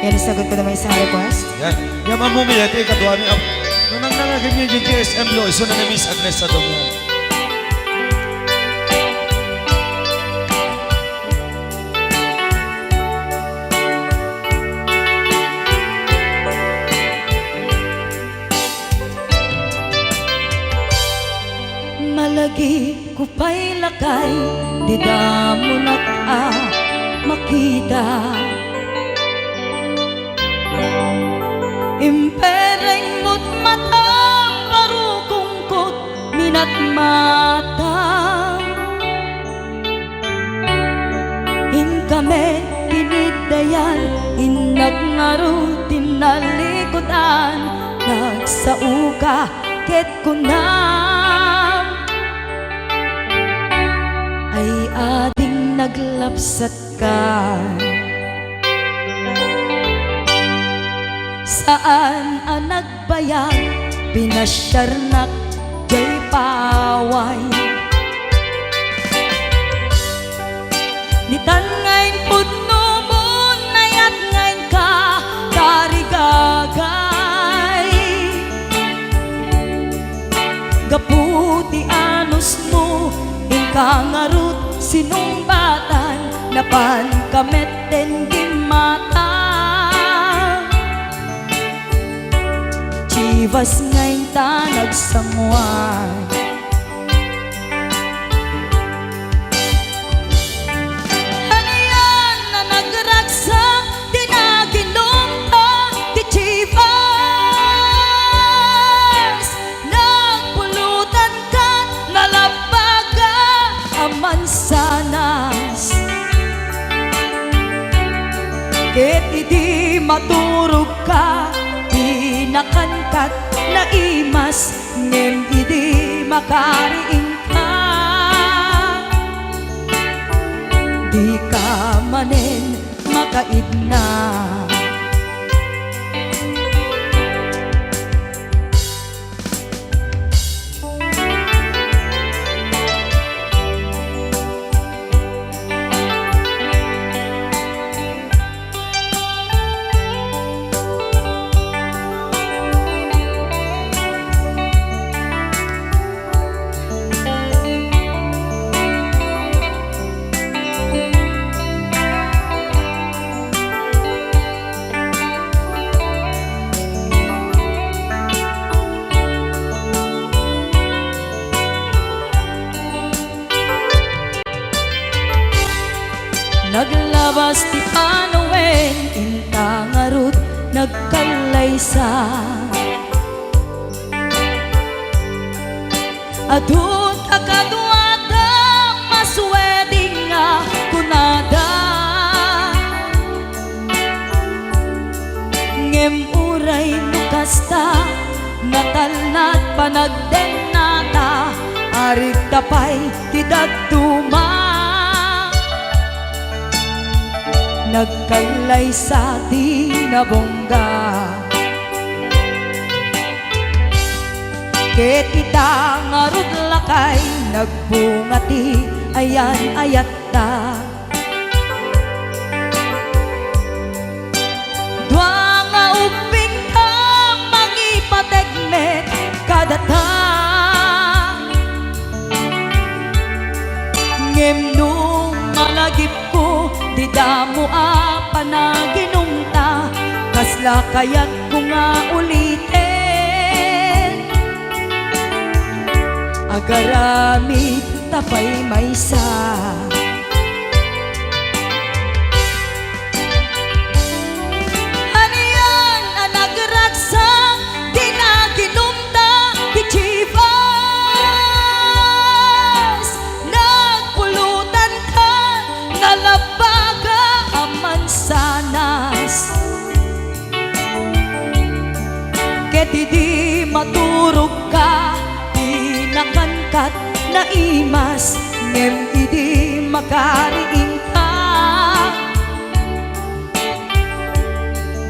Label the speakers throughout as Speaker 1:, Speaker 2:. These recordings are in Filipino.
Speaker 1: Yan, sagot ko naman sa request.
Speaker 2: Yan. Yan mamumili. Ito yung kaduha niya. Nung nangangagan niyo yung GSM lo, iso na Miss Agnes sa doon.
Speaker 3: Malagi ko pa'y lakay, di damo na makita. Impereng mo't matang parukungkot minat mata. In kami tinidayan, inagnaro tinalikutan, nagsauka ket kunam ay ating naglapsat ka. Saan ang nagbayag, pinasyarnak jay paway. Nitan ngayon pudno mo, nayat ngayon ka karigagay. Gaputi anos mo, inkangarut sinumbatan, napan kamet den gimata. Chivas ngayon ta nagsangwan, ano yan na nagragsak, di naginom ta, di Chivas. Nagpulutan ka, nalabaga, aman sanas. Ket idi maturog ka, nakankat na imas, ngem idi makariing ka. Di ka manen makaidna. Naglabas ti panawen, intangarut nagkalaysa. Adun akaduada, masweding nga kunada. Ngem uray nukasta, natalnat panagdenata, arig tapay ti daduma. Nagkalay sa di nabongga, ket ita ngarud lakay, nagbungati ayan ayat ta. Dua nga uping ka, mangipategmet kadata. Ngem nung malagip ko, di damo panaginumta, kasla kayat ko nga ulitin. Agaramit tapay maysa, ano yan ang nagragsak, di naginumta, di Chivas. Nagpulutan ka, nalabaga, aman sanas. Ket idi maturog ka, di nakangkat na imas, ngem idi makariing ka.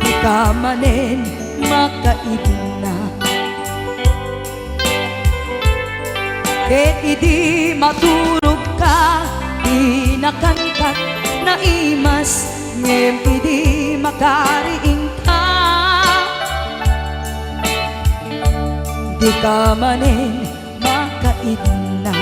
Speaker 3: Di ka manen makaidna, ket idi maturog ka, di nakangkat na imas, ngem idi makariing ka. Di ka manin makaidna.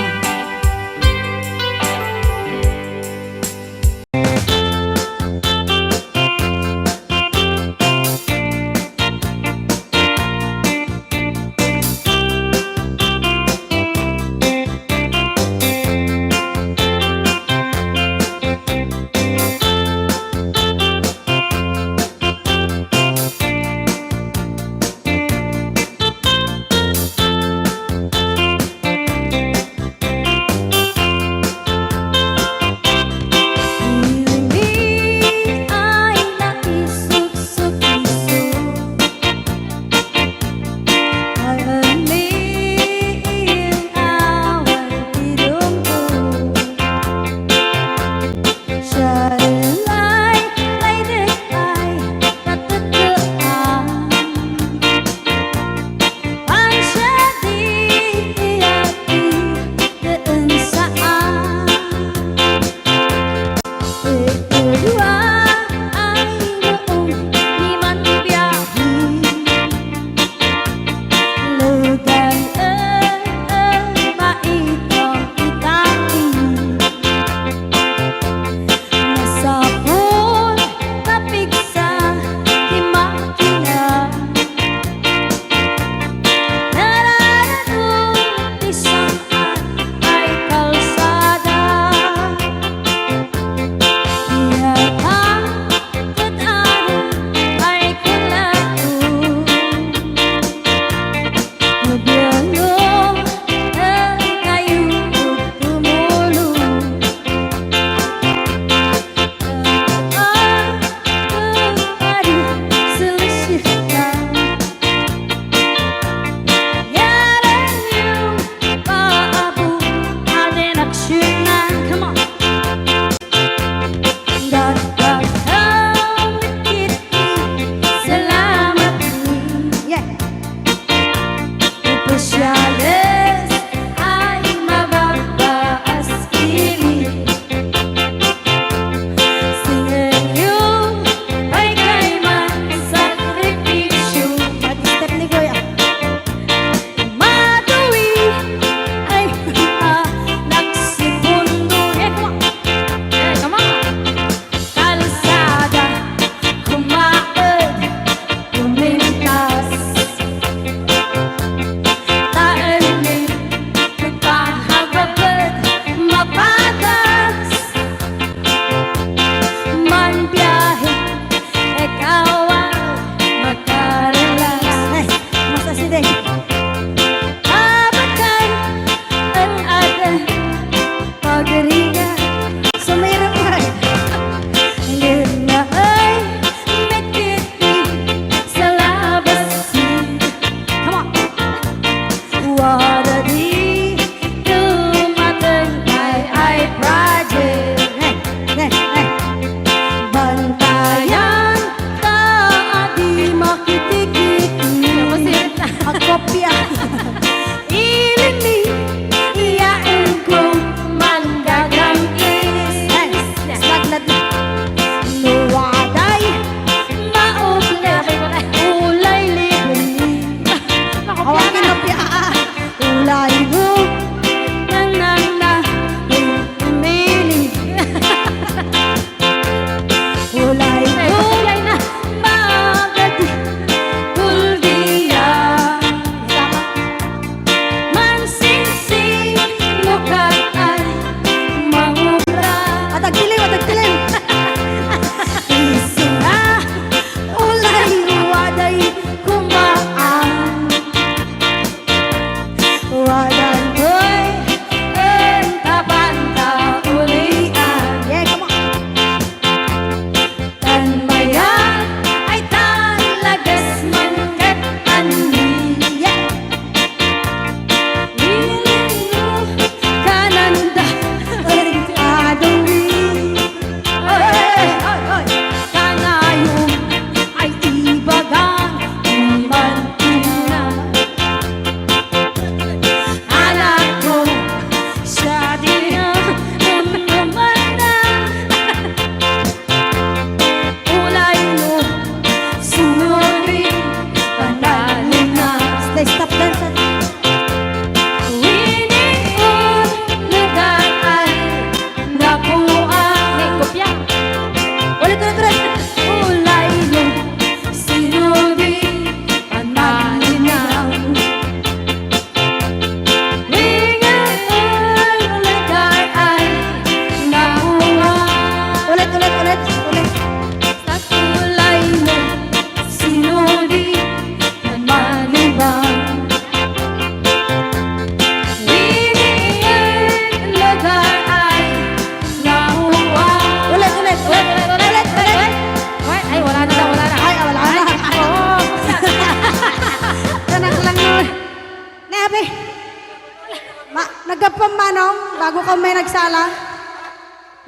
Speaker 4: Manong, bago ka may nagsala,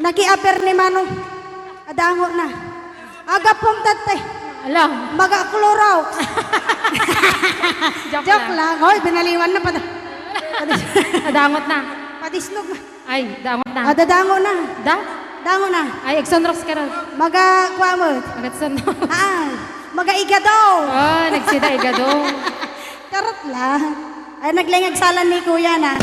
Speaker 4: nag-i-apper ni Manong. Adango na. Aga pong tatay,
Speaker 5: Alam,
Speaker 4: mag-akluraw. Joke
Speaker 5: lang.
Speaker 4: lang. Hoy, binaliwan na pa.
Speaker 5: Dangot na.
Speaker 4: Padisnog na.
Speaker 5: Ay, dangot na.
Speaker 4: Dadango na.
Speaker 5: Da?
Speaker 4: Dango na.
Speaker 5: Ay, Exonrox ka rin.
Speaker 4: Maga-kwamot.
Speaker 5: Agatson.
Speaker 4: Maga-igadaw.
Speaker 5: Oh, nagsida igado.
Speaker 4: Karot lang. Ay, naglingag salan ni kuya na.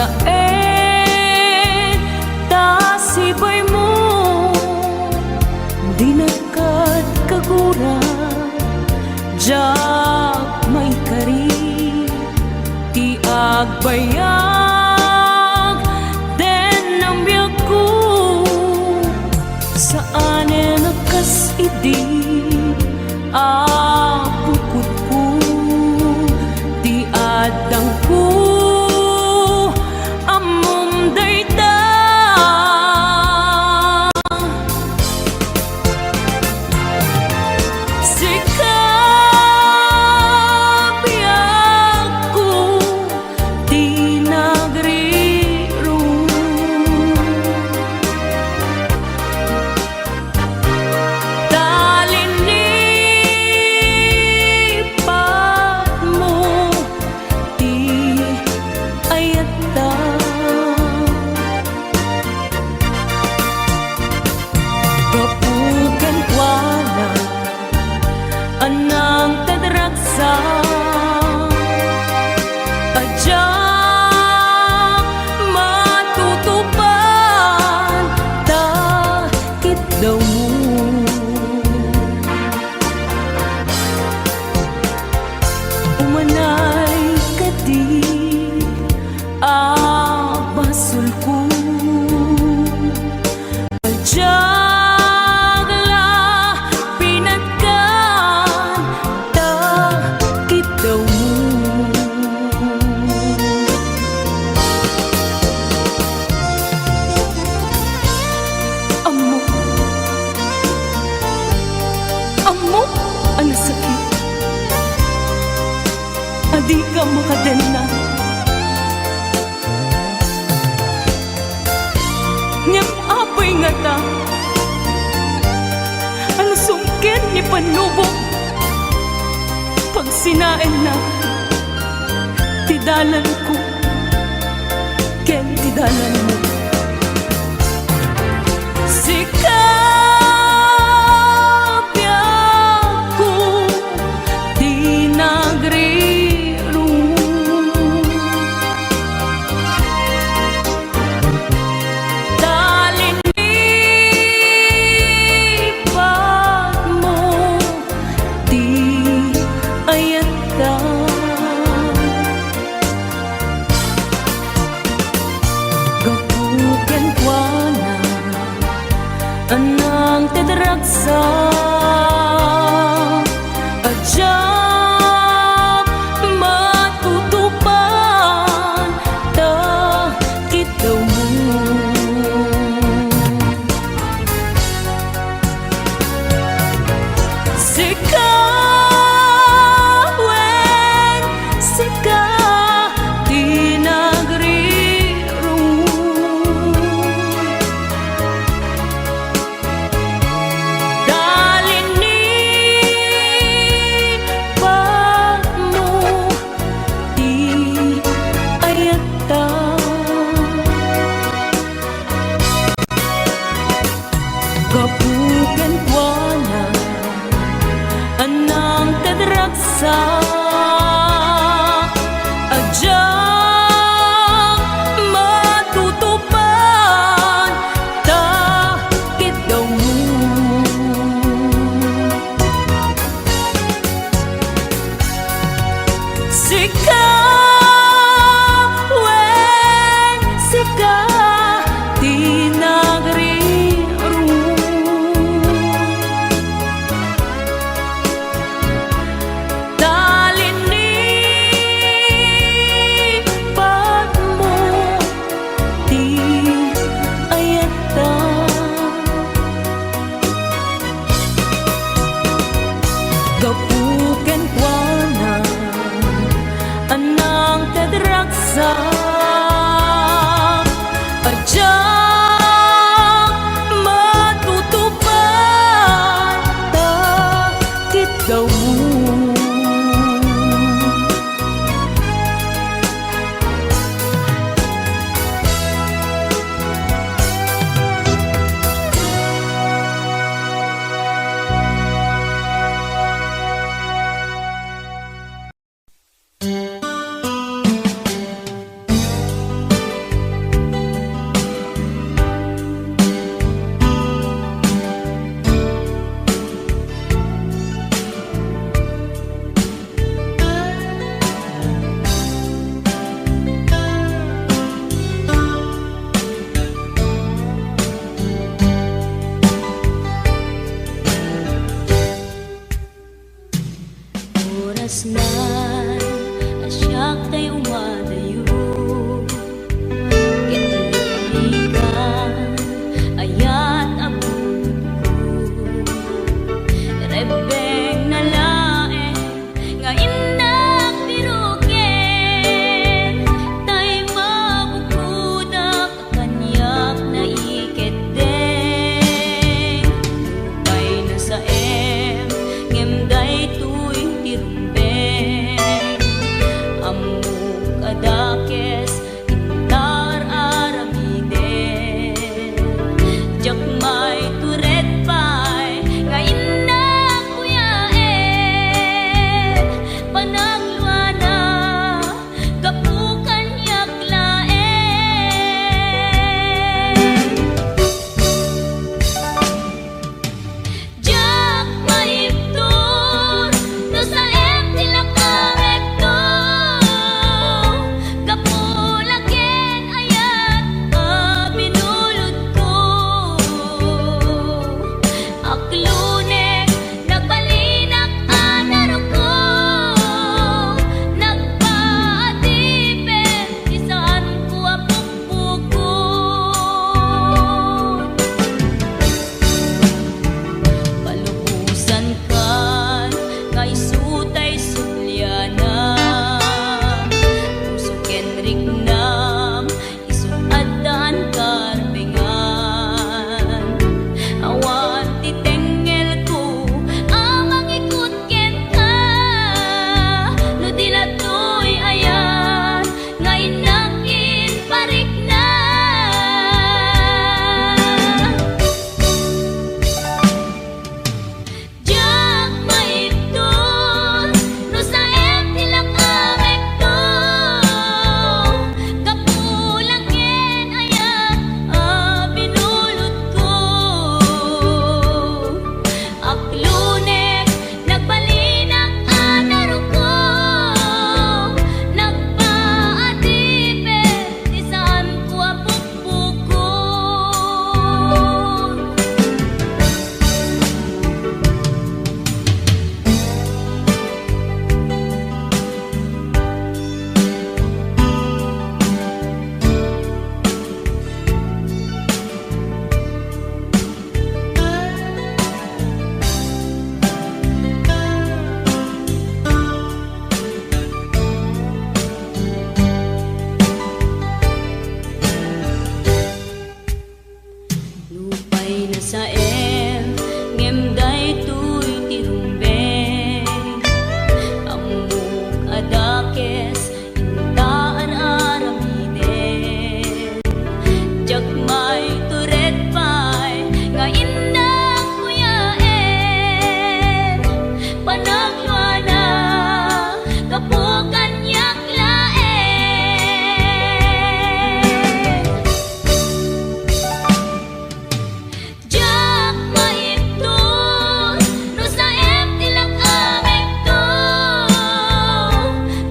Speaker 3: daen tasibay mo di nagkat kagura jak may kari ti agbayag den ang biyak ko saan nakas idi bukod ko di adang ko amom dayta sikap biyak ko di nagriro talinipat mo di ayata kapugan wala anang tadragsa adya matutupan takit daw mo umanay kadi basul ko Jagla pinagkan takit daw mo Amo Amo ang sakit adi ka makadena Ngem apay nga ta Ang sungkin ni panubo Pag sinain na Tidalan ko Ken tidalan mo Sikap ko Di nagriro talinipat mo di ayata gapu Mariknam isuatan karbengan awan titengel ko amang ikut ken ka no di na to'y ayan ngayon nakin parikna jak maipton no sa tilak amek to kapulang ken ayan binulot ko aklunek nagbalinang anaro ko nagpaadipet isan ko apukpukon lupay na sa ngem daytoy tirumbeng amok adakes intaan aramiden jak may turet pay nga indang kuyaen panagluana kapukan yak laen jak maipton no sa tilak amek to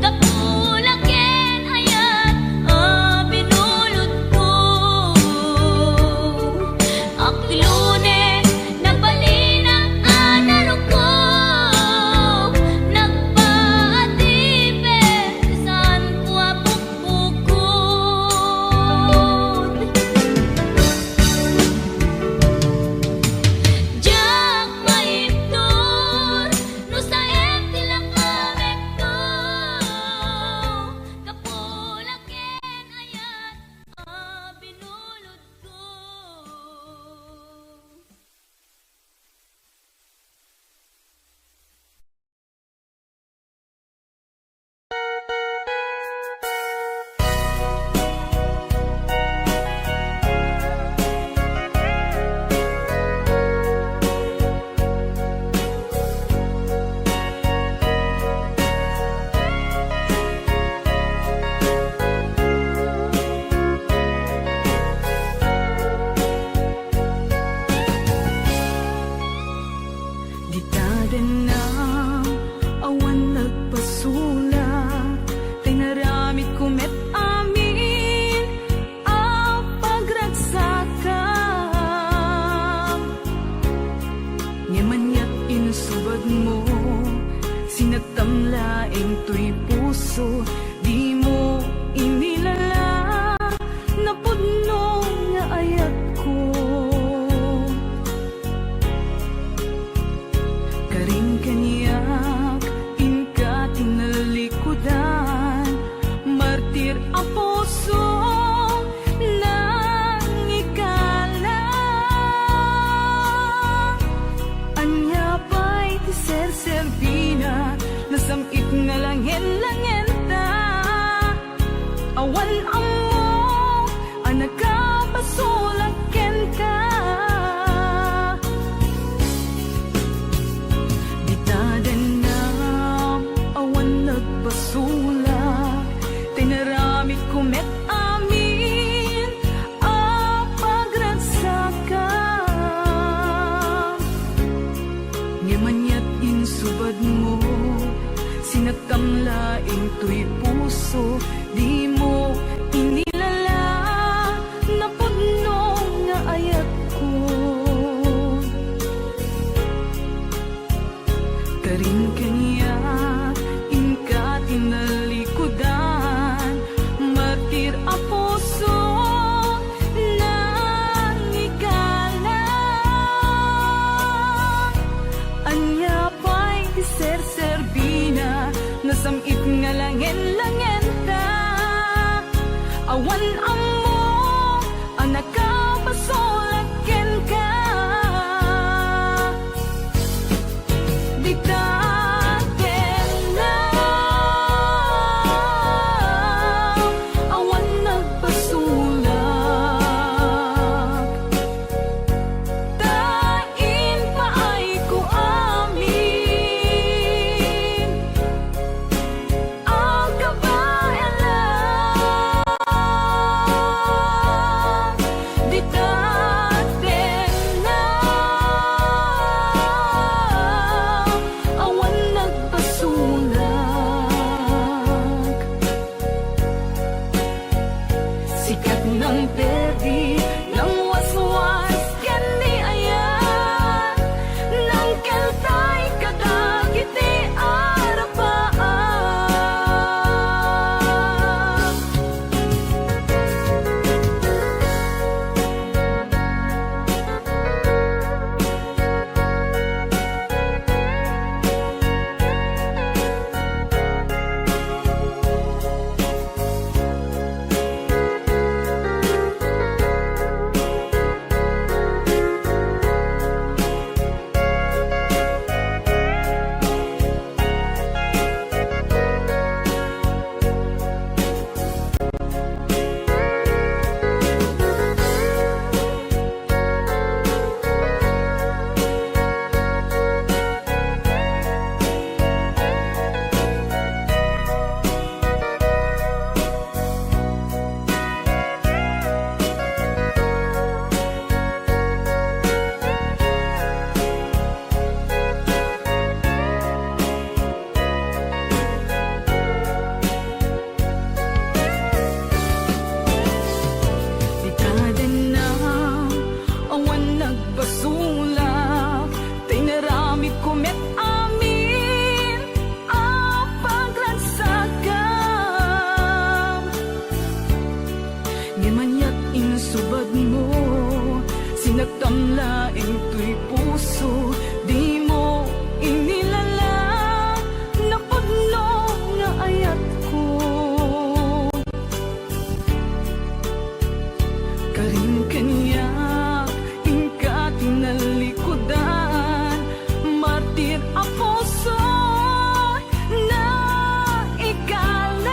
Speaker 3: kapulang ken ayan binulot ko aklunek nagbalinang anaro ko nagpaadipet isan ko apukpukon jak maipton no sa tilak amek to kapulang ken ayan binulot ko
Speaker 6: Gitaden na awan nagpasula tinaramid kumet amin ang pagragsakan nyamanyat insubad mo sinatamlaeng to'y puso di mo inilala napudno nga ayat ko karing kanyak inka tinalikudan martir ang puso nang ikala anya pa'y ti ser-serbina nasamit nga langen-langen ta awan amo anak ka pasulaken ka Gitaden na awan nagbasula tinaramid kumet amin ang pagragsakan nyamanyat insubad mo sinatamlaing to'y puso di mo inilala napudno nga ayat ko karing kanya inka tinalikudan martir ang puso nang ikala anya pa'y ser-serbina nasamit nga langen awan amo anak ka pasolaken ka di daten na awan nagpasulak tain pa ay ko amin ang kabayan lang di daten na awan nagpasulak sikat ng perdi ng waswas ken ni ayan ng keltay kadagiti arapaan Dikaden na awan nagpasulak tinaramid ko met amin ang paglagsakam Ngemanyat insubad mo sinagtamlaeng tuy puso di mo inilala napagno nga ayat ko Karin kanya ingka tinalikudan martir a puso na ikalan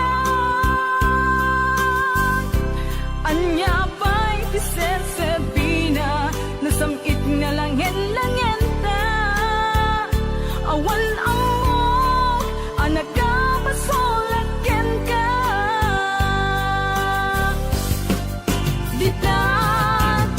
Speaker 6: anya pa'y tiser-serbina nasamit nga langen-langen ta awan amo anak ka pasolaken ka di daten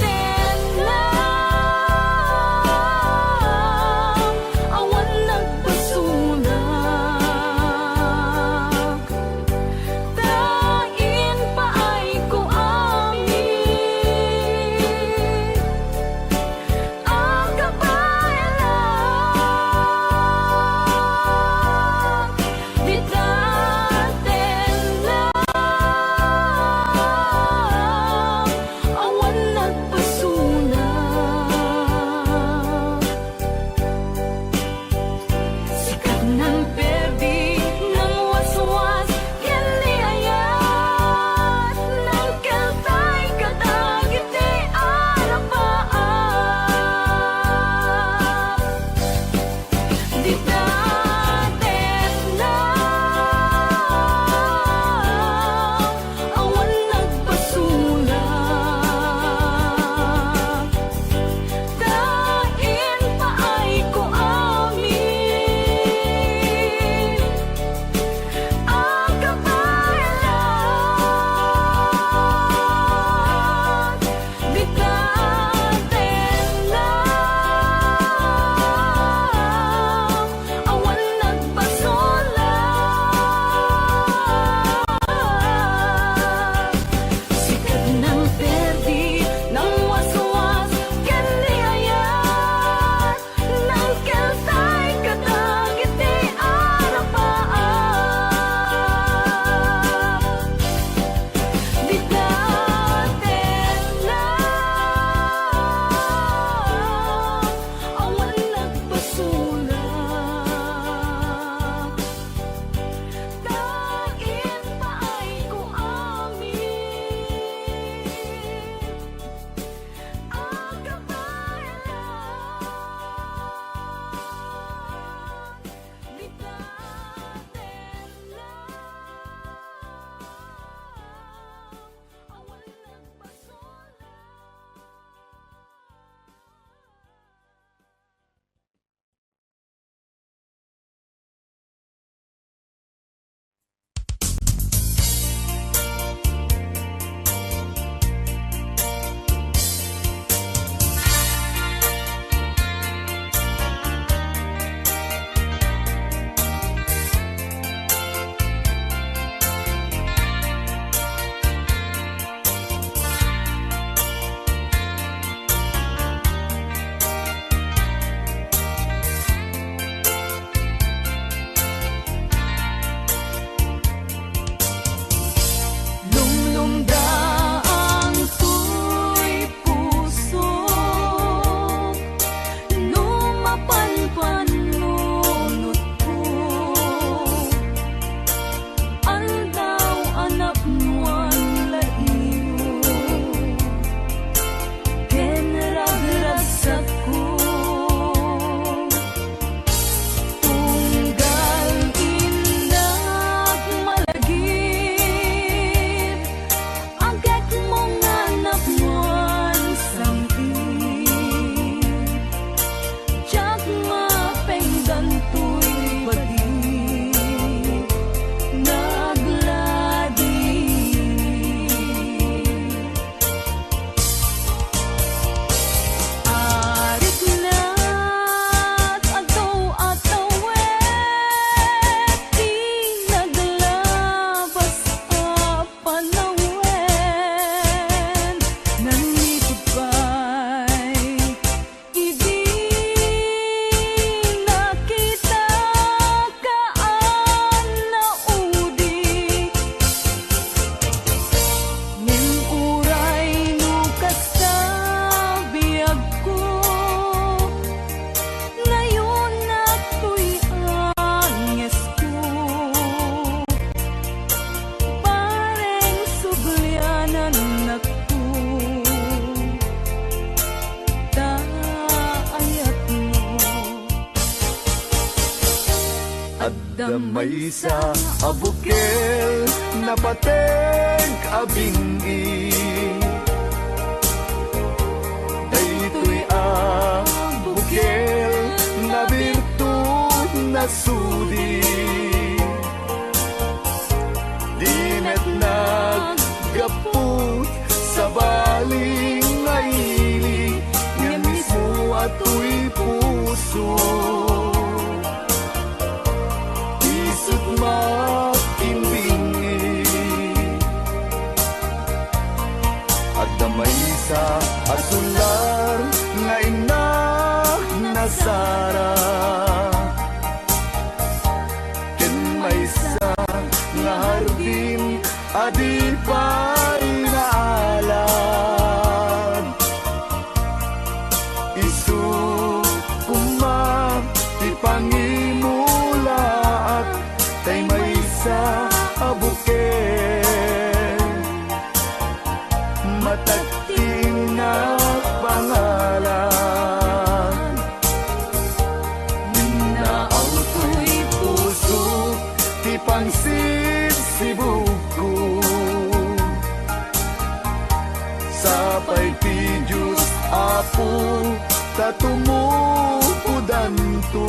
Speaker 7: Damay sa abukel na pateg abingi Daytoy abukel na birtud na sudi Dinet naggaput sa baling naili Nga mismo ato'y puso Isut makimbingi At damay sa asular nga inak na sara Ken may sa nga hardin adi pa'y naalad Isu kumang ti pangimula at tay may sa abuken matagting na pangalan Minaaw to'y puso ti pangsid sibuko Sapay ti Diyos apo tatumupudan to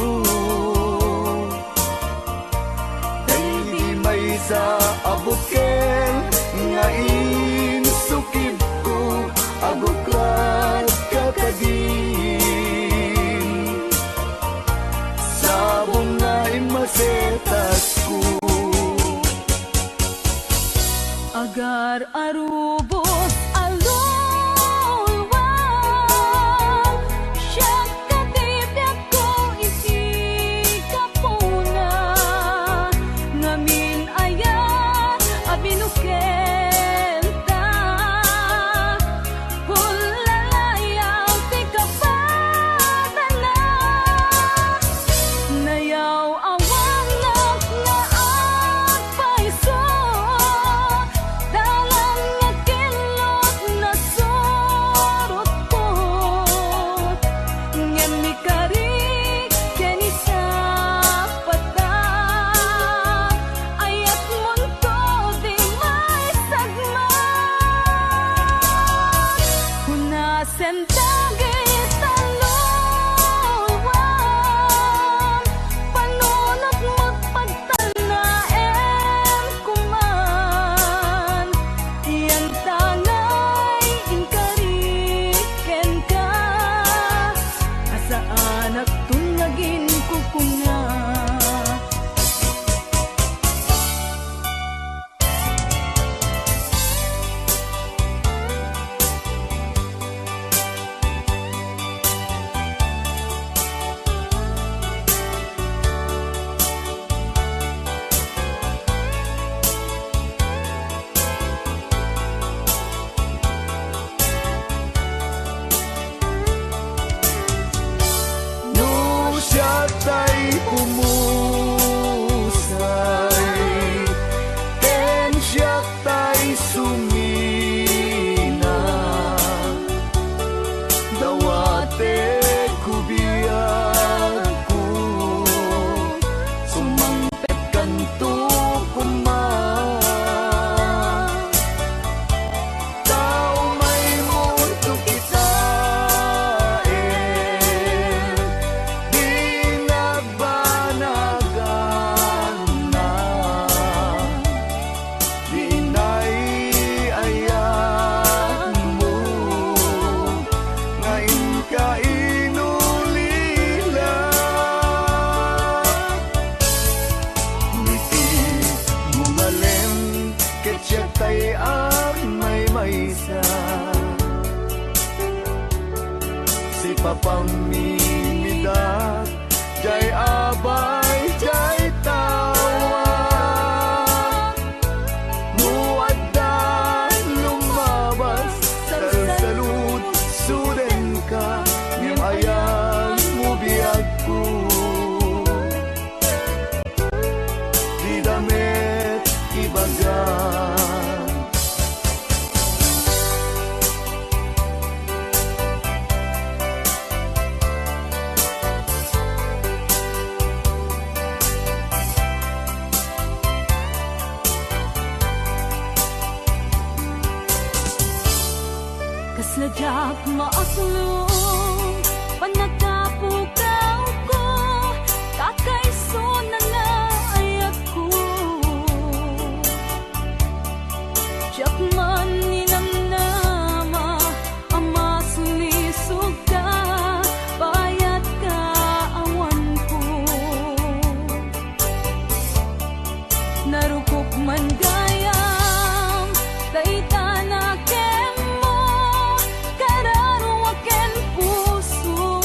Speaker 7: Dahil may sa abukel nga insukib ko abuklat kakadin Sabong nga imasetas ko
Speaker 6: Agar arubos alulwang Siya katibyak ko iti kapuna Ngamin ayan abinukenta Hulalayaw ti kapatana Nayaw awang naklaan paiso Dalang nga kilot na sorot ko Ngem ni karik ken isa pata Ayat munto di may sagmat Hunasen dagit talulwang Panunot mo't pagtanaem kuman Iyan tangay inkariken ka Asaan at tunagin kukuna
Speaker 7: No siya tay pumusay Ken siya tay sumina Dawate kubiyag ko Sumangpet kanto kumang Tao may mundo kitain Di nagbanagan na Di naiayan mo Ngayon ka inulila Ngiti bumalem Ketya tay may maysa Si papamimidak Jay abay jay tawa Muaddan lumabas Salsalud suden ka Ngem ayan mo biyag ko Di damit ibagan
Speaker 6: Sadyak maaslong panagapugaw ko kakaiso na nga ayat ko Diyak man ninamnama ama sulisog ka bayat ka awan ko narukop man gayam dayta na kemo kararo aken puso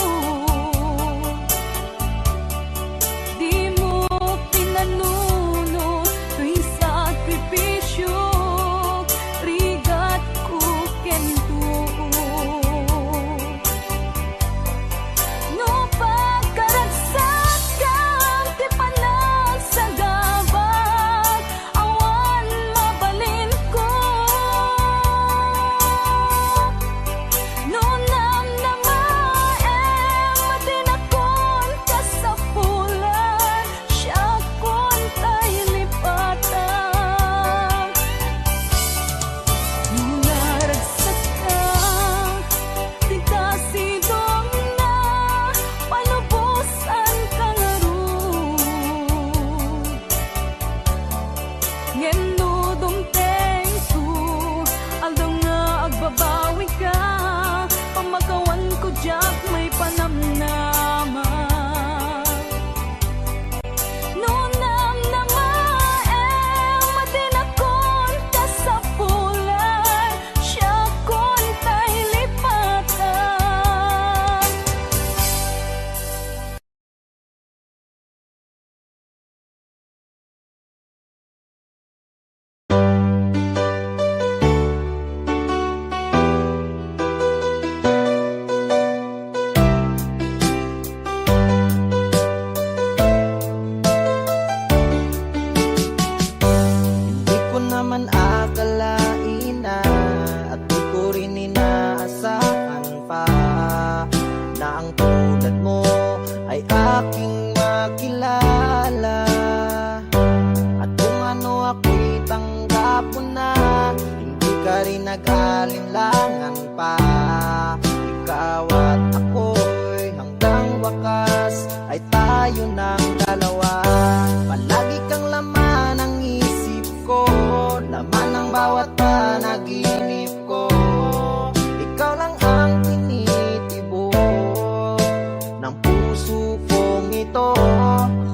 Speaker 6: di mo pinanuno tuwing sakripisyo rigat ko kento no pagkaragsak kang ti panagsagabag awan mabalin ko no namnamaem matinakon ka sa pulan siya kon tay lipatan naragsak ka di kasidong na panubusan ka nga ron ngendo dumteng ko aldaw nga agbabawi ka pamagawan ko diyak may panamnama no namnamaem matinakon ka sa pulan siya kon tay lipatan
Speaker 8: Di ko naman akalain na at di ko rin inaasahan pa na ang tulad mo ay aking makilala at kung ano ako'y tanggap mo na hindi ka rin nag-alinlangan pa ikaw at ako'y hanggang wakas ay tayo ng dalawa palagi kang laman ng isip ko laman ng bawat panaginip ko ikaw lang ang tinitibok ng puso kong ito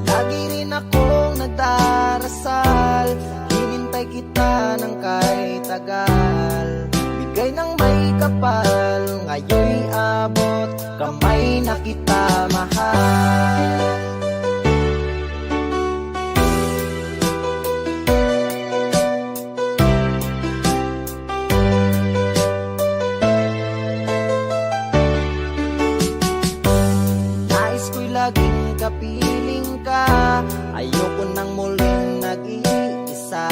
Speaker 8: lagi rin akong nagdarasal hinintay kita ng kahit tagal bigay ng may kapal ngayon'y abot kamay na kita mahal Nais ko'y laging kapiling ka ayoko nang muling nag-iisa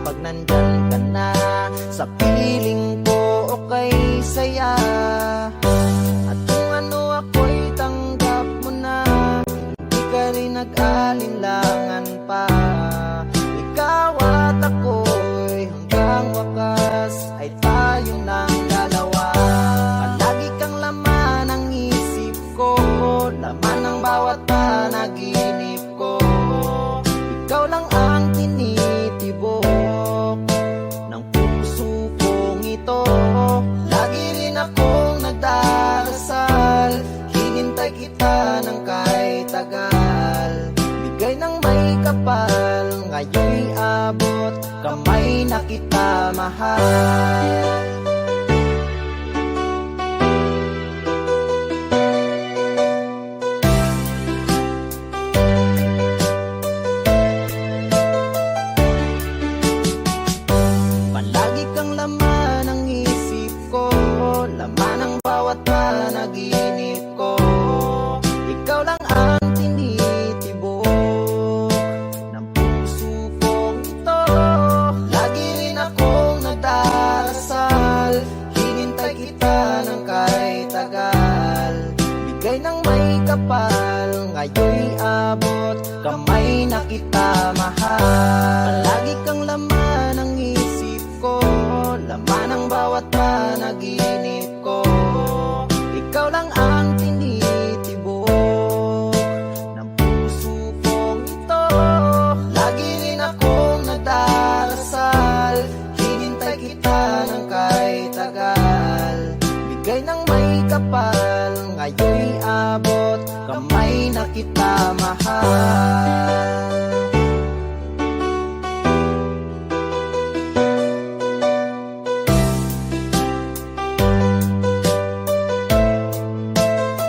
Speaker 8: pag nandyan ka na sa piling ko okay saya at kung ano ako'y tanggap mo na hindi ka rin nag-alinlangan pa ikaw at ako'y hanggang wakas ay tayo ng dalawa palagi kang laman ng isip ko laman ng bawat panaginip ko ikaw lang ang tinitibok ng puso kong ito lagi rin akong nagdarasal hinintay kita ng kahit tagal bigay ng may kapal ngayon'y abot kamay na kita mahal palagi kang laman ng isip ko laman ng bawat panaginip ko ikaw lang ang tinitibok ng puso kong ito lagi rin akong nagdarasal hinintay kita ng kahit tagal bigay ng may kapal ngayon'y abot kamay na kita mahal palagi kang laman ng isip ko laman ng bawat panaginip ko. Ikaw lang ang tinitibok ng puso kong ito. Lagi rin akong nagdarasal, hinintay kita ng kahit tagal. Bigay ng may kapal, ngayon'y abot, kamay na kita mahal.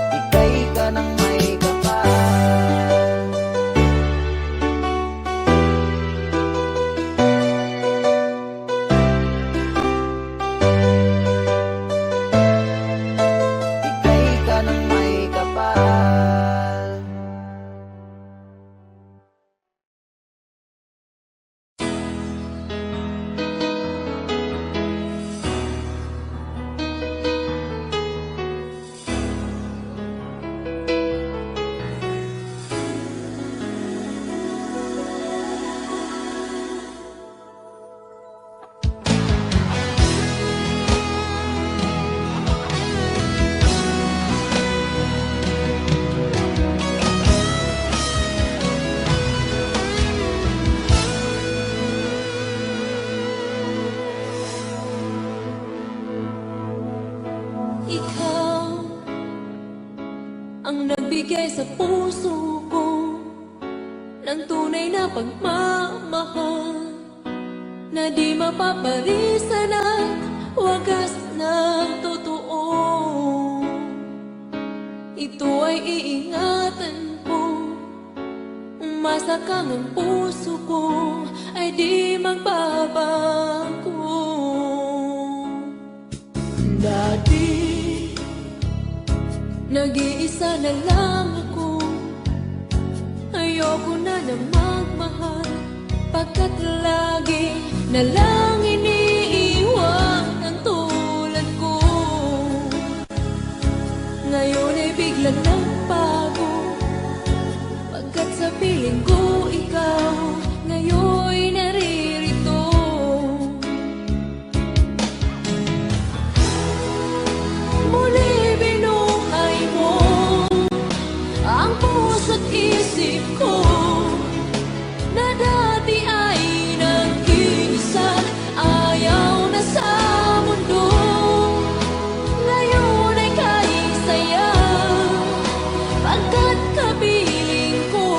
Speaker 8: Bigay ka ng may kapal. Bigay ka ng may kapal.
Speaker 6: Ikaw ang nagbigay sa puso ko ng tunay na pagmamahal na di mapaparisan at wagas na totoo. Ito ay iingatan ko, masakang ang puso ko ay di magbabago. Dati nag-iisa na lang ako, ayoko na magmahal, pagkat lagi na lang iniiwan ang tulad ko. Ngayon ay biglang nagbago, pagkat sa piling ko ikaw ngayon'y naririto. Muli binuhay mo ang puso't isip ko na dati ay nag-iisa, ayaw na sa mundo. Ngayon ay kahit saya, pagkat kapiling ko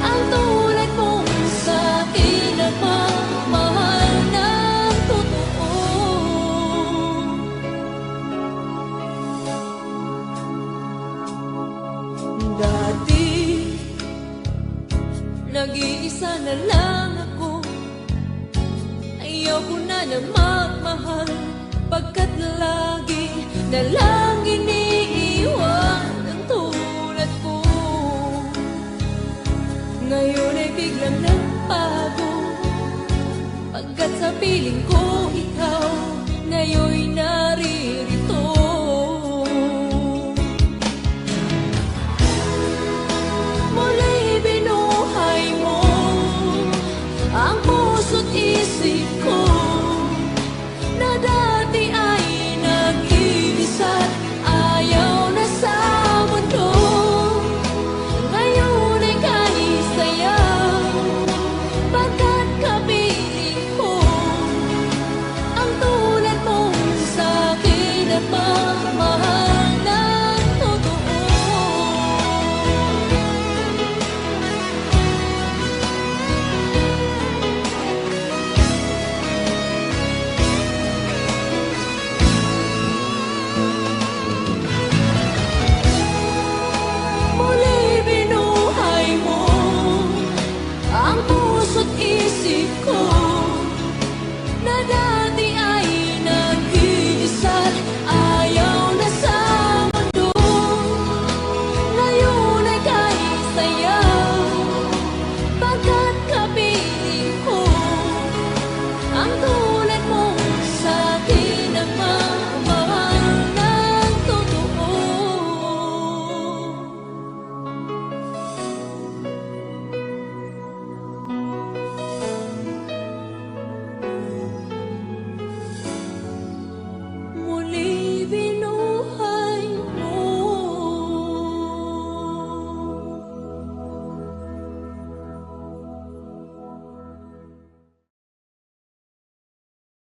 Speaker 6: ang tulad mong sa'kin nagmamahal ng totoo. Dati nag-iisa na lang ako, ayoko na magmahal, pagkat lagi na lang iniiwan ang tulad ko. Ngayon ay biglang nagbago, pagkat sa piling ko ikaw ngayon'y naririto. Muli binuhay mo ang puso't isip ko na dati ay nag-iisa't ayaw na sa mundo. Ngayon ay kahit saya, pagkat kapiling ko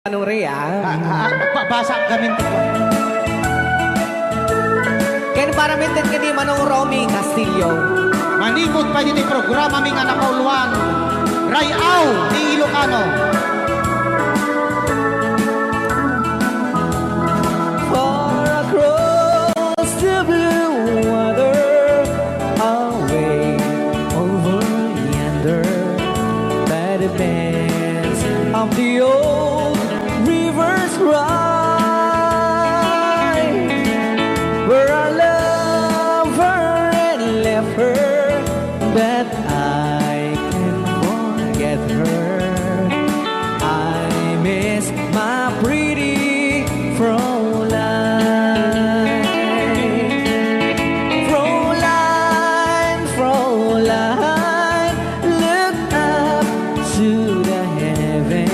Speaker 8: Anong Ria?
Speaker 9: Basa kami.
Speaker 8: Ken para mintin kini Manong Romy Castillo.
Speaker 9: Manikot pa yun programa ming anak kauluan. Rayaw ni Ilocano.
Speaker 8: Far across the blue water, away over yonder, by the banks of the old rivers ride, where I love her and left her, but I can't forget her. I miss my pretty Fräulein. Fräulein, Fräulein, look up to the heaven,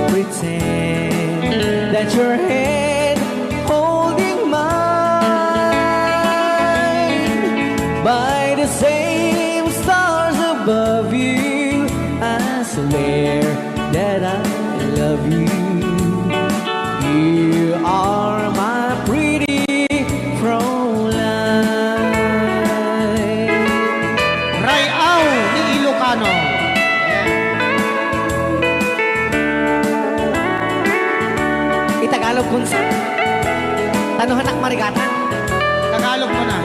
Speaker 8: pretend that your hand holding mine. By the same stars above you, I swear that I love you. You are my pretty Fräulein.
Speaker 9: Rayaw ni Ilocano.
Speaker 8: Itagalog kunsa. Tanuhan ak marigatan.
Speaker 9: Tagalog mo na.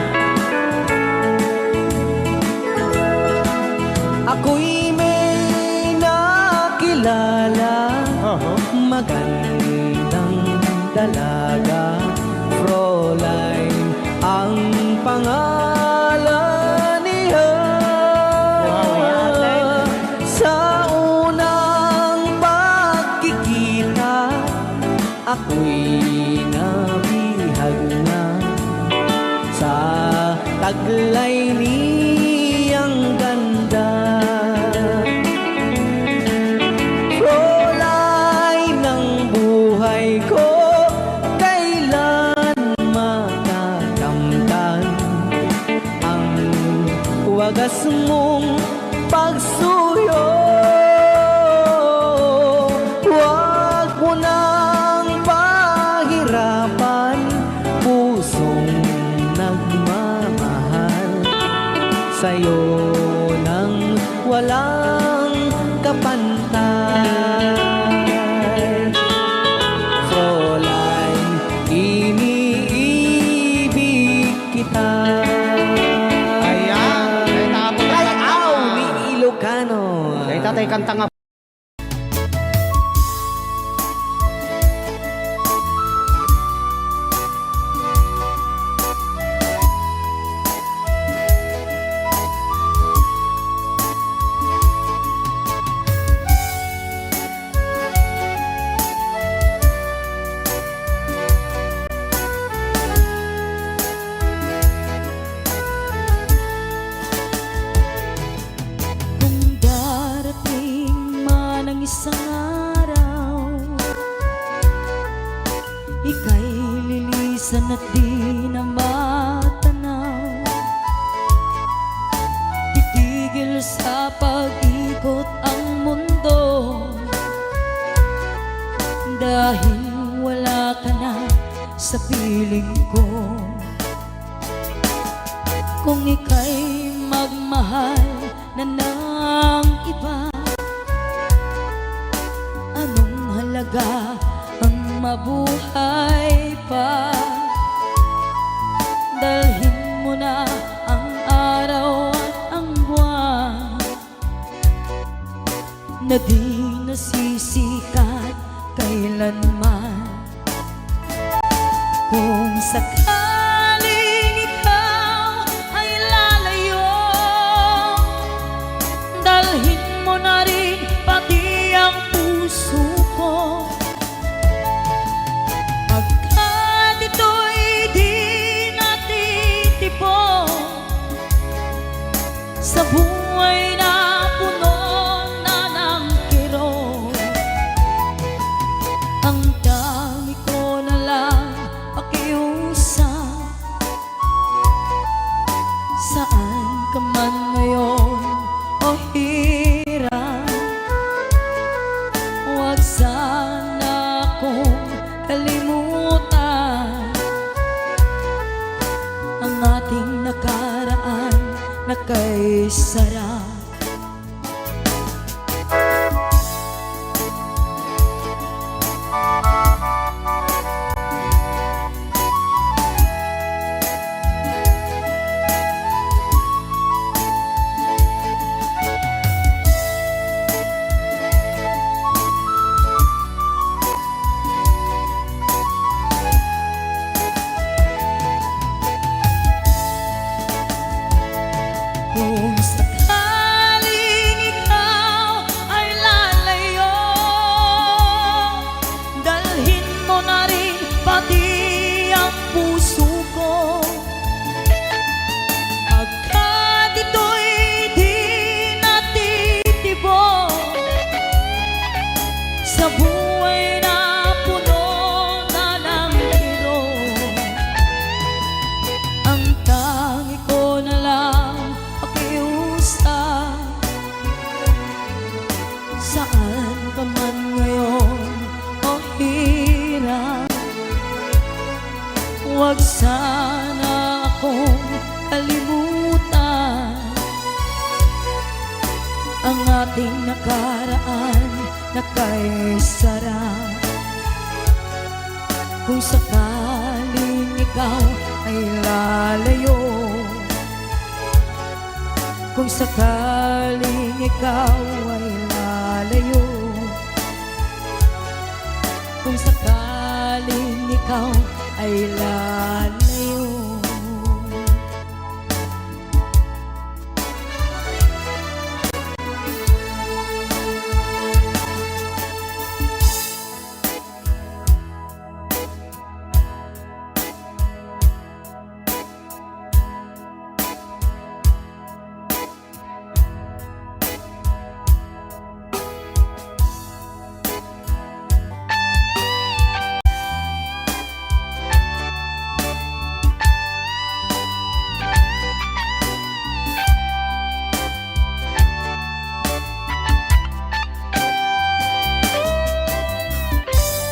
Speaker 8: Ako'y may nakilala, magandang dalaga, Fräulein ang pangalan niya. Sa unang pagkikita, ako'y nabihag na sa taglay niyang ganda. Fräulein ng buhay ko, kailan matakamtan ang wagas mong pagsuyo. Huwag mo nang pahirapan pusong nagmamahal sa'yo nang walang kapantay. Fräulein, iniibig kita.
Speaker 9: Ayan. Ay, tapos na
Speaker 8: Rayaw ni Ilocano.
Speaker 9: Ay, tatay kanta nga.
Speaker 3: Kung darating man ang isang araw, ika'y lilisan at di na matanaw. Titigil sa pag-ikot ang mundo, dahil wala ka na sa piling ko. Kung ika'y magmahal na ng iba, anong halaga ang mabuhay pa? Dalhin mo na ang araw at ang buwan na di nasisikat kailanman. Kung sakaling ikaw ay lalayo, dalhin mo na rin pati ang puso ko. Pagkat ito'y di natitipon sa buhay na puno na ng kirot. Ang dami ko na lang pakiusap, saan ka man ngayon o hirap, huwag sana kalimutan ang ating nakaraan na kay sarap. Kung sakaling ikaw ay lalayo, dalhin mo na rin pati ang puso ko. Pagkat ito'y di natitibo sa buhay na puno na ng hirap, ang tangi ko na lang saan ka man ngayon o hirap, huwag sana akong kalimutan ang ating nakaraan na kay sarap. Kung sakaling ikaw ay lalayo, kung sakaling ikaw ay lalayo, kung sakaling ikaw ay lalayo.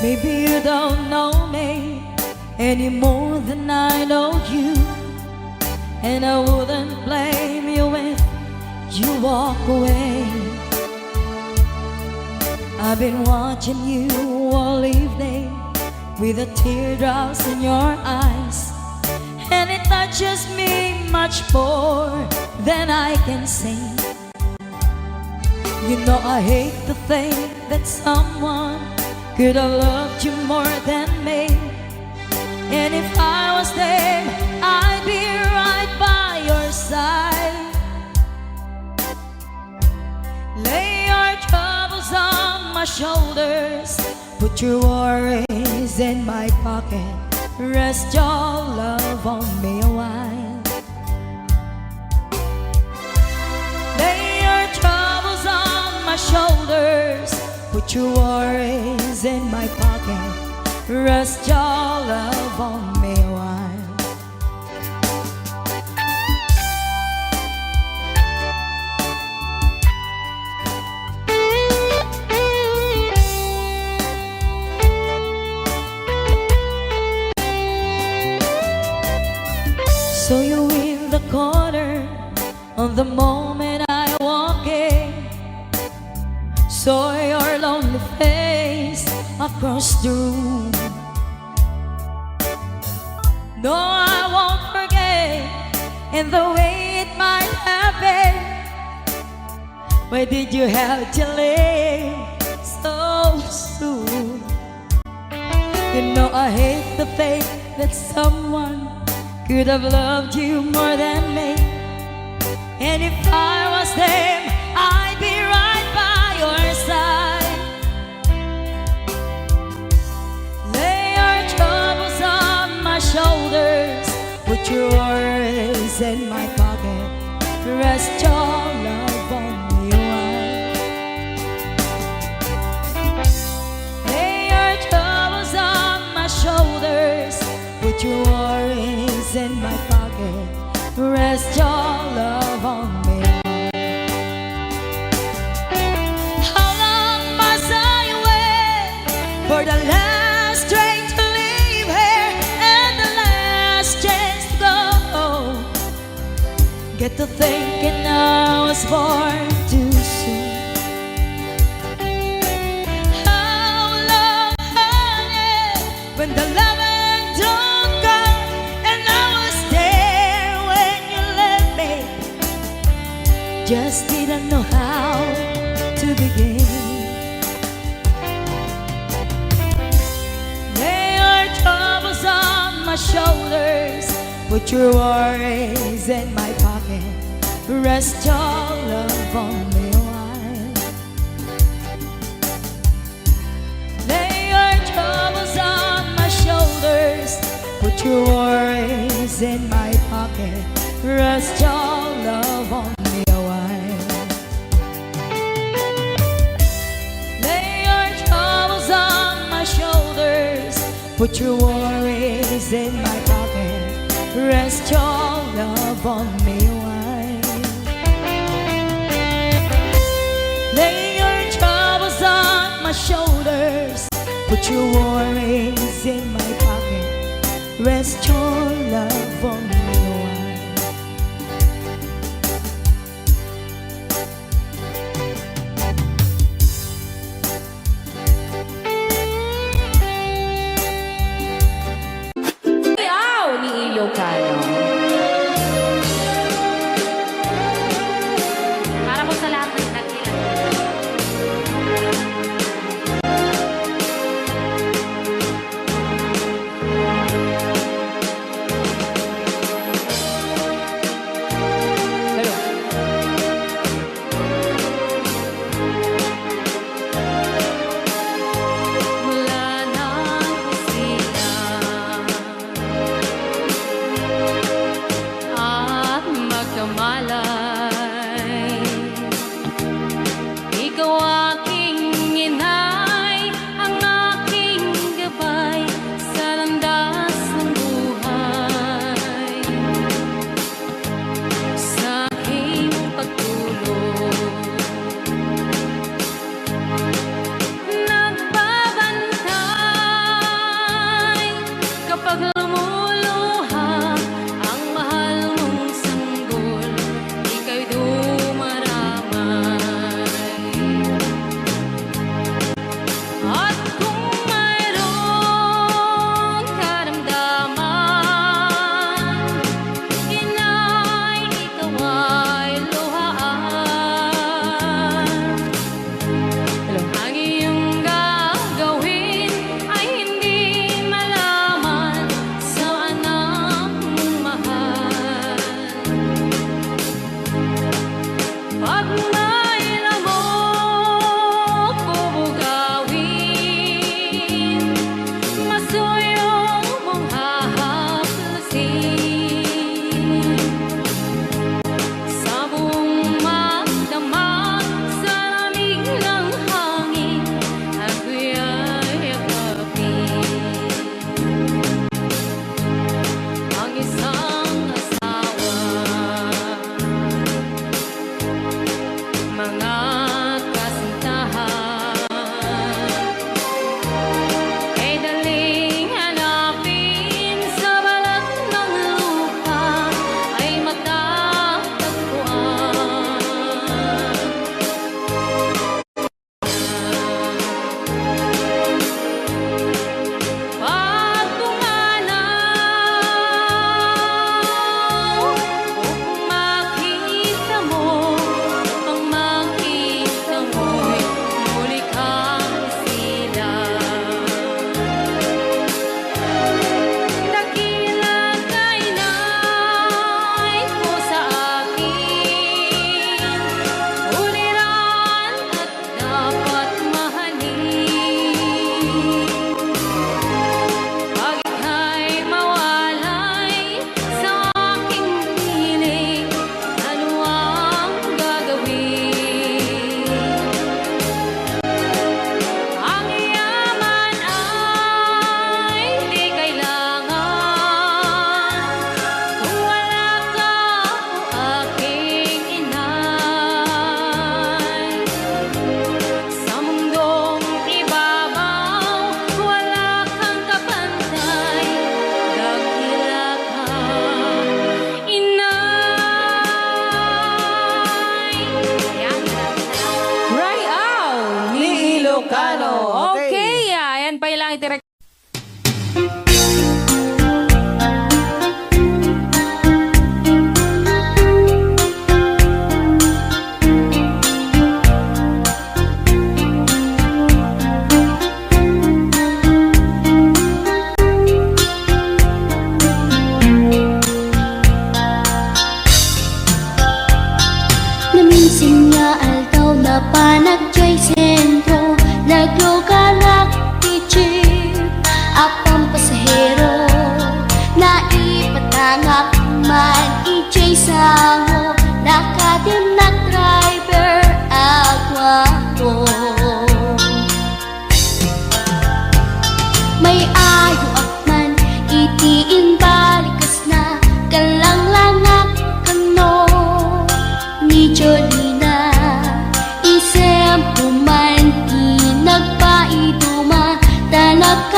Speaker 3: Maybe you don't know me any more than I know you, and I wouldn't blame you if you walk away. I've been watching you all evening with the teardrops in your eyes, and it touches me much more than I can say. You know I hate to think that someone could have loved you more than me, and if I was there, I'd be right by your side. Lay your troubles on my shoulders, put your worries in my pocket, rest your love on me a while. Lay your troubles on my shoulders, put your worries in my pocket, rest your love on me a while. So you in the corner on the moment I walk in, saw your lonely face across the room. No, I won't forget in the way it might have been. Why did you have to leave so soon? You know I hate the faith that someone could have loved you more than me, and if I was them, I'd be right by your side. Lay your troubles on my shoulders, put your worries in my pocket, rest your love on me a while. Lay your troubles on my shoulders, put your worries in my pocket, rest your love on me. How long must I wait for the last train get to thinking I was born too soon. How long, honey, when the loving don't come, and I was there when you left me, just didn't know how to begin. Lay your troubles on my shoulders, put your worries in my pocket, rest your love on me a while. Lay your troubles on my shoulders, put your worries in my pocket, rest your love on me a while. Lay your troubles on my shoulders, put your worries in my pocket, rest your love on me a while. Lay your troubles on my shoulders, put your worries in my pocket, rest your love on me a while.
Speaker 6: Aw, ni Ilocano.
Speaker 5: Para po sa lahat ng nagkilala.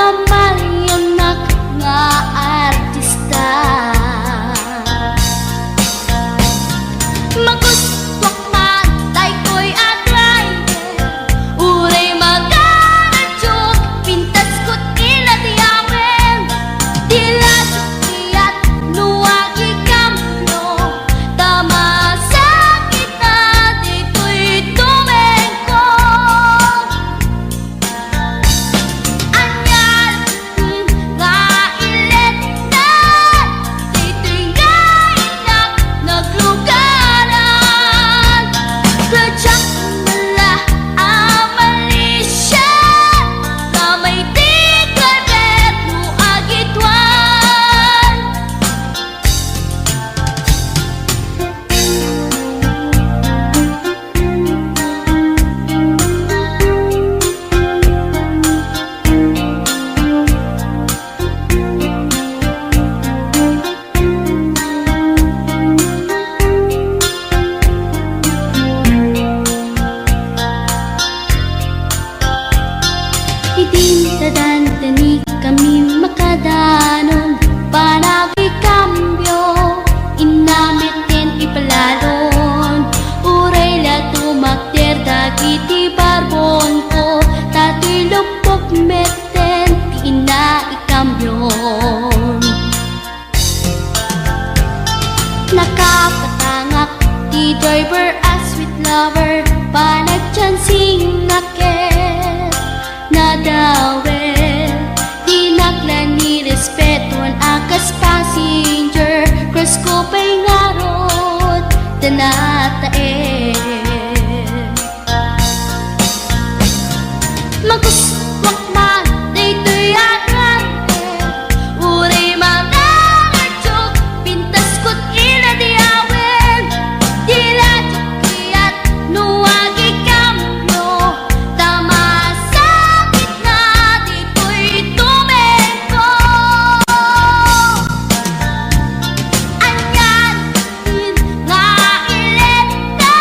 Speaker 6: mamalyonak nga artista. Magustwak man daytoy at rider, uray magaradyog, pintas ko't iladiyawen. Dilat iyat nuwagi kamno, tama sa kita dito'y tumengko. Anyal nga ilet na, dito'y gainak naglugaran. Tadyak mala amalisya, kamay di kalbet mo agitwan. Idintadantani kami makadanon, panagi kambyo, inamitin ipalalon. Uray la tumakder dagiti barbon ko, tato'y lupok meten, di ina ikambyon. Nakapatangak di driver as sweet lover, panagchansing naket nadawel. Di naklan ni respeton akas passenger, cross ko pa'y ngarot tanatae. Maguswak man daytoy agante, uray magaradyog, pintas ko't iladiyawen. Diladyak iyat nuwagi kamno, tama sa gitna dito'y tumengko. Anyal nga ilet na,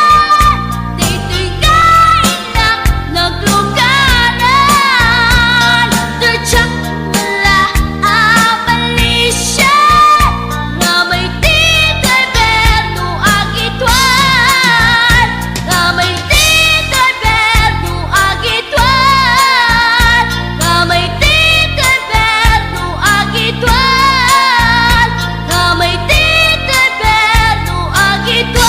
Speaker 6: dito'y gainak naglugaran. Tadyak mala amalisya, nga may di kalberno agitwan. Nga may di kalberno agitwan. Nga may di kalberno agitwan. Nga may di kalberno agitwan.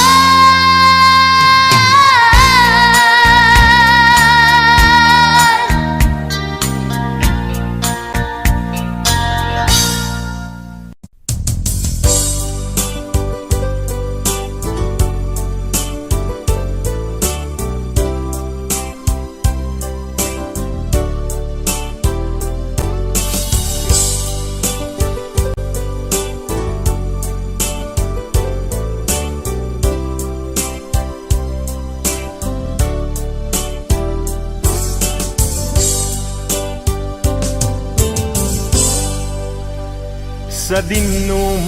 Speaker 7: Sa dinuman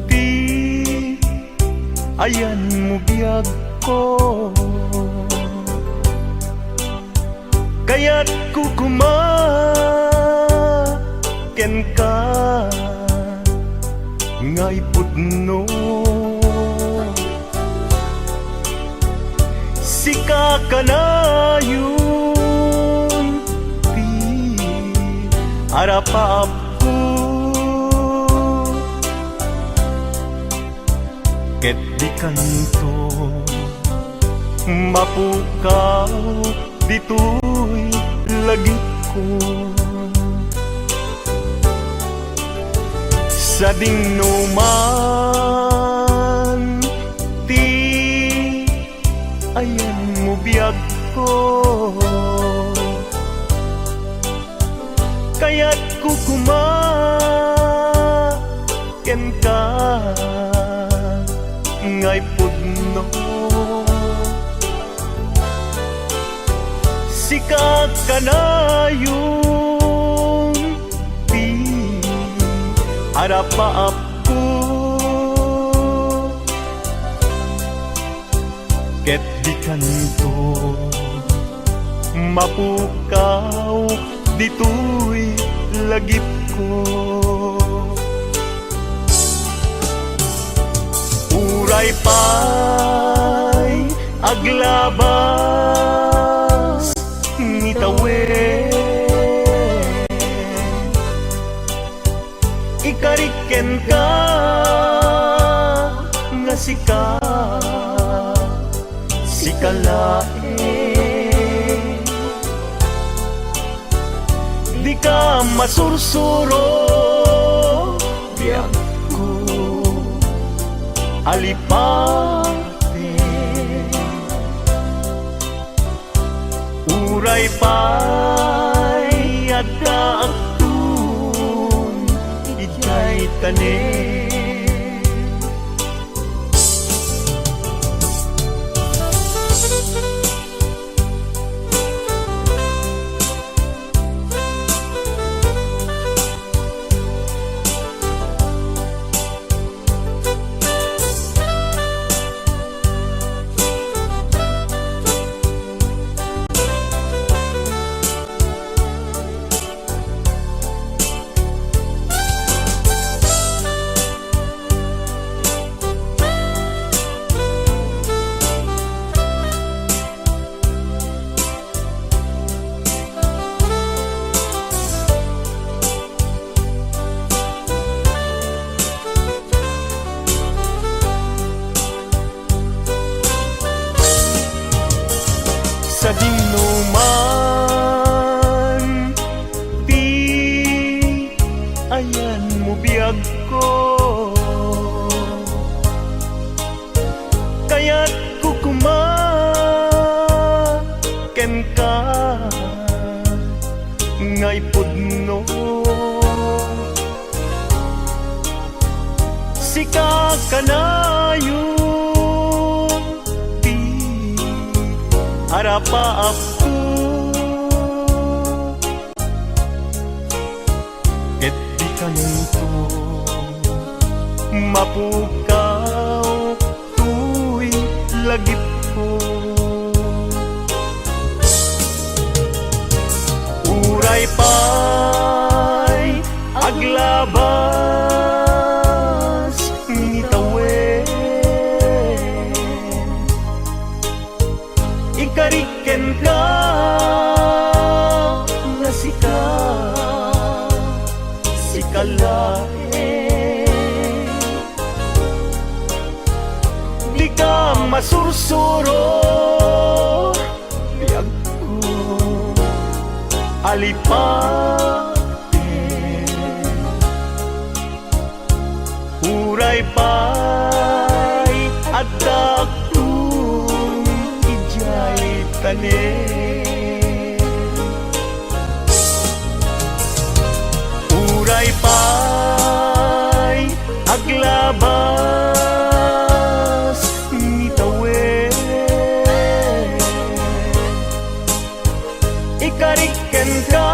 Speaker 7: di ayan mo biyag ko, kaya't kukumaken ka ngay pudno. Sika ka na yun di arapap ko, ket di kanto mapukaw dito'y lagit ko. Sa dinuman ti ayan mo biyag ko, kaya't kukumaken ka ngay pudno. Sikat ka na yung di arapaap ko, ket di kanto mapukaw dito'y lagip ko. Uray pa'y aglabas ni tawen, ikariken ka nga sikalain. Di ka masursuro biyak ko alipate. Uray pa'y adda aktun ijay tanin. Sa dinuman di ayan mo biyag ko, kaya't kukumaken ka ngay pudno. Sika kanayo harapa aku ket di kanto mapukaw tuy lagip ko. Uray pa'y aglabas ni tawen, ikariken ka nga sikalain. Di ka masursuro biyag ko alipate. Uray pa'y adda tanin. Uray pa'y aglabas ni tawen, ikariken ka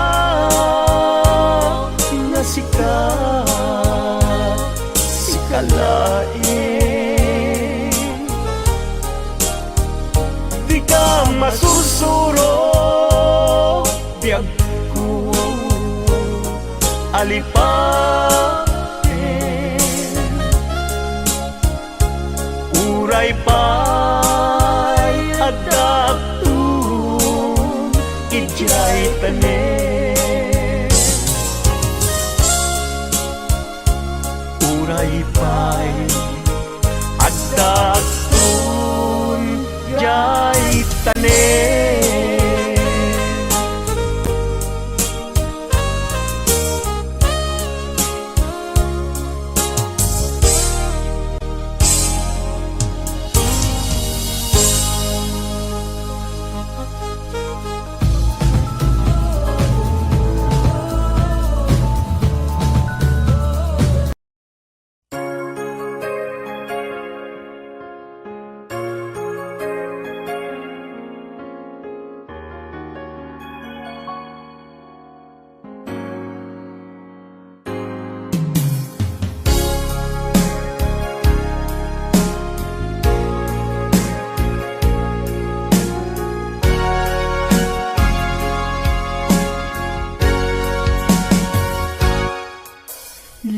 Speaker 7: nga sikalain. Di ka masursuro biyag ko alipaten. Uray pa'y adda aktun ijay tanin. Uray pa'y adda aktun ijay tanin.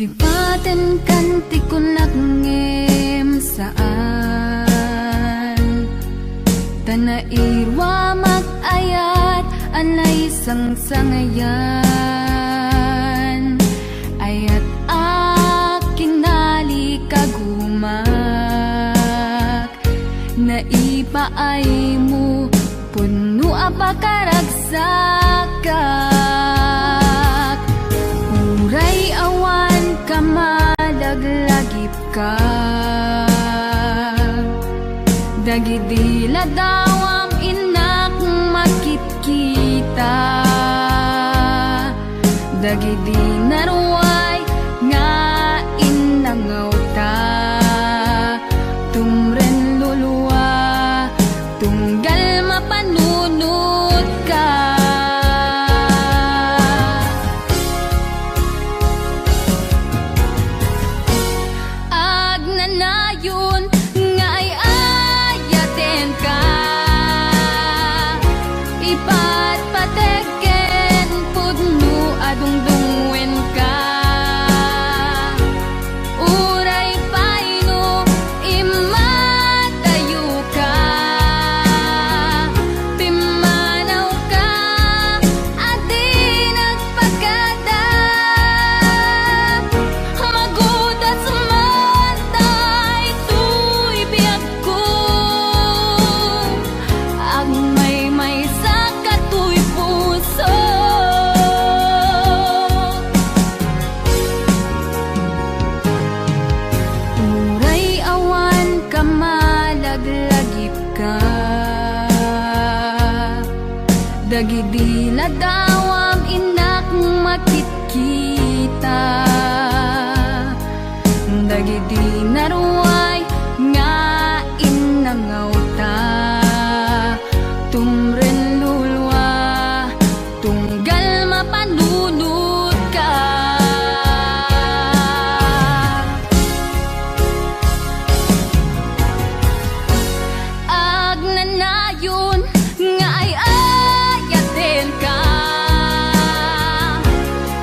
Speaker 6: Lipaten kanti ko nakngem saan Tanairwa mag-ayat anay sang-sangayan Ayat akinali kagumak Naipaay mo puno apakaragsakak Uray awan ka malaglagip ka Dagidila dawam inak makitkita Dagidi naruay nga inangaw ta Tumren luluwa tunggal mapanunod ka Agnanayon nga ay ayaten ka Ipatpateken pudno adungdungwen ka Uray paino imatayo ka Pimanaw ka adi nagpagkada Magudat sumantay tuy biyag ko Agmay-may sa katuy puso Uray awan ka malaglagip ka Dagidila dawam inak makitkita Dagidi naruay nga inangaw ta Tumren lulwa tunggal mapanunod ka Agnanayon nga ay ayaten ka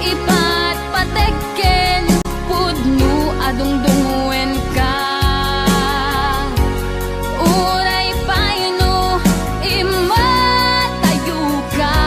Speaker 6: Ipatpateken pudno adungdungwen ka Uray paino imatayo ka